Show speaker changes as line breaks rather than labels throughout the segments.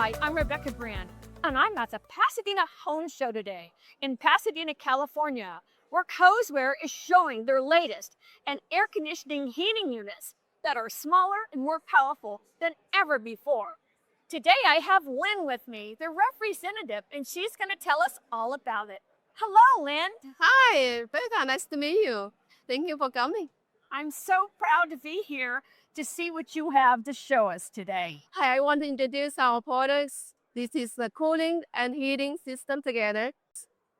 Hi, I'm Rebecca Brand, and I'm at the Pasadena Home Show today in Pasadena, California, where Cozeware is showing their latest and air conditioning heating units that are smaller and more powerful than ever before. Today I have Lynn with me, the representative, and she's going to tell us all about it. Hello, Lynn.
Hi, Rebecca. Nice to meet you. Thank you for coming.
I'm so proud to be here to see what you have to show us today.
Hi, I want to introduce our products. This is the cooling and heating system together.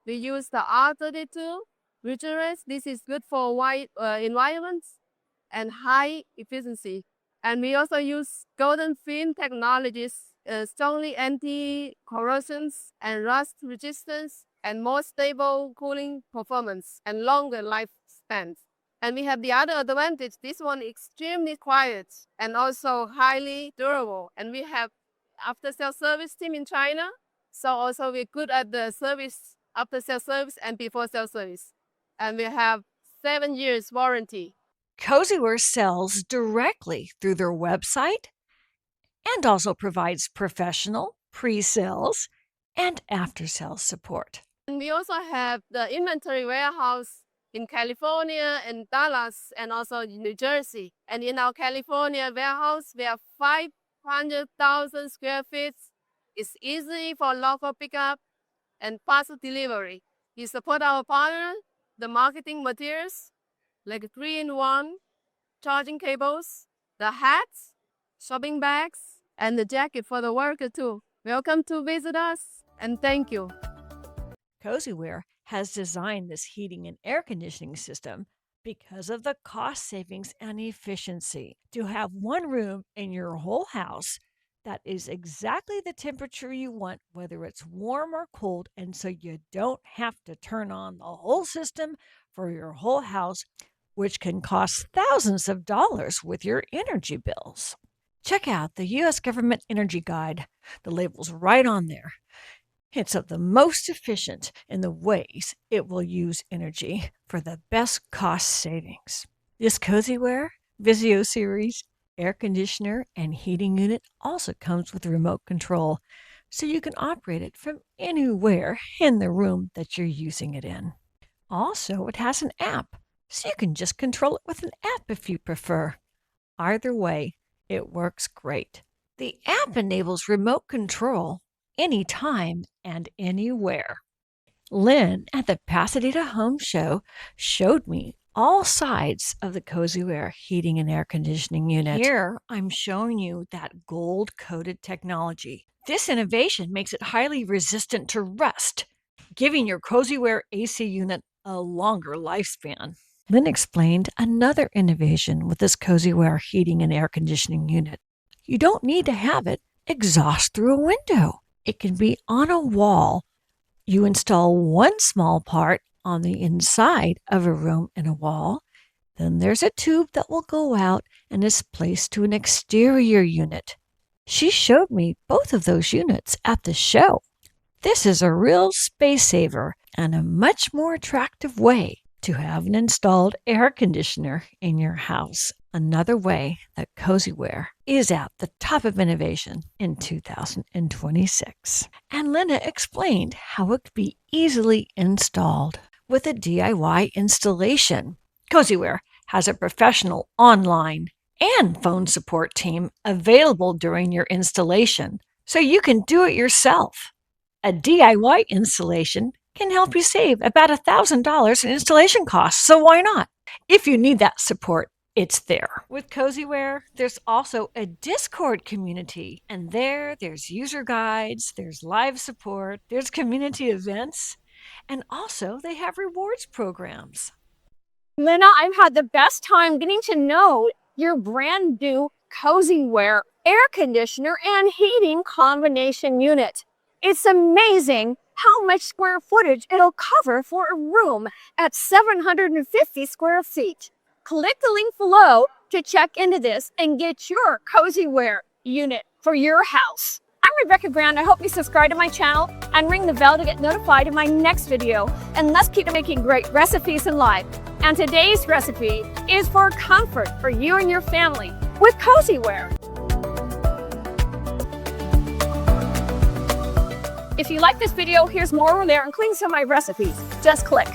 We use the R32 refrigerants. This is good for wide environments and high efficiency. And we also use golden film technologies, strongly anti-corrosions and rust resistance, and more stable cooling performance and longer lifespans. And we have the other advantage. This one extremely quiet and also highly durable. And we have after-sales service team in China. So also we're good at the service, after-sales service and before-sales service. And we have 7 years warranty.
Cozeware sells directly through their website and also provides professional pre-sales and after-sales support.
And we also have the inventory warehouse in California and Dallas and also in New Jersey. And in our California warehouse, we have 500,000 square feet. It's easy for local pickup and parcel delivery. We support our partner, the marketing materials, like 3-in-1, charging cables, the hats, shopping bags, and the jacket for the worker too. Welcome to visit us, and thank you.
Cozeware has designed this heating and air conditioning system because of the cost savings and efficiency. To have one room in your whole house that is exactly the temperature you want, whether it's warm or cold, and so you don't have to turn on the whole system for your whole house, which can cost thousands of dollars with your energy bills. Check out the U.S. Government Energy Guide. The label's right on there. It's of the most efficient in the ways it will use energy for the best cost savings. This Cozeware Vizio Series air conditioner and heating unit also comes with remote control, so you can operate it from anywhere in the room that you're using it in. Also, it has an app, so you can just control it with an app if you prefer. Either way, it works great. The app enables remote control anytime and anywhere. Lynn at the Pasadena Home Show showed me all sides of the Cozeware heating and air conditioning unit. Here, I'm showing you that gold-coated technology. This innovation makes it highly resistant to rust, giving your Cozeware AC unit a longer lifespan. Lynn explained another innovation with this Cozeware heating and air conditioning unit. You don't need to have it exhaust through a window. It can be on a wall. You install one small part on the inside of a room in a wall. Then there's a tube that will go out and is placed to an exterior unit. She showed me both of those units at the show. This is a real space saver and a much more attractive way to have an installed air conditioner in your house. Another way that Cozeware is at the top of innovation in 2026. And Linda explained how it could be easily installed with a DIY installation. Cozeware has a professional online and phone support team available during your installation, so you can do it yourself. A DIY installation can help you save about $1,000 in installation costs, so why not? If you need that support, it's there. With Cozeware, there's also a Discord community, and there's user guides, there's live support, there's community events, and also they have rewards programs.
Lynn, I've had the best time getting to know your brand new Cozeware air conditioner and heating combination unit. It's amazing how much square footage it'll cover for a room at 750 square feet. Click the link below to check into this and get your Cozeware unit for your house. I'm Rebecca Brand. I hope you subscribe to my channel and ring the bell to get notified of my next video. And let's keep making great recipes in life. And today's recipe is for comfort for you and your family with Cozeware. If you like this video, here's more over there, including some of my recipes. Just click.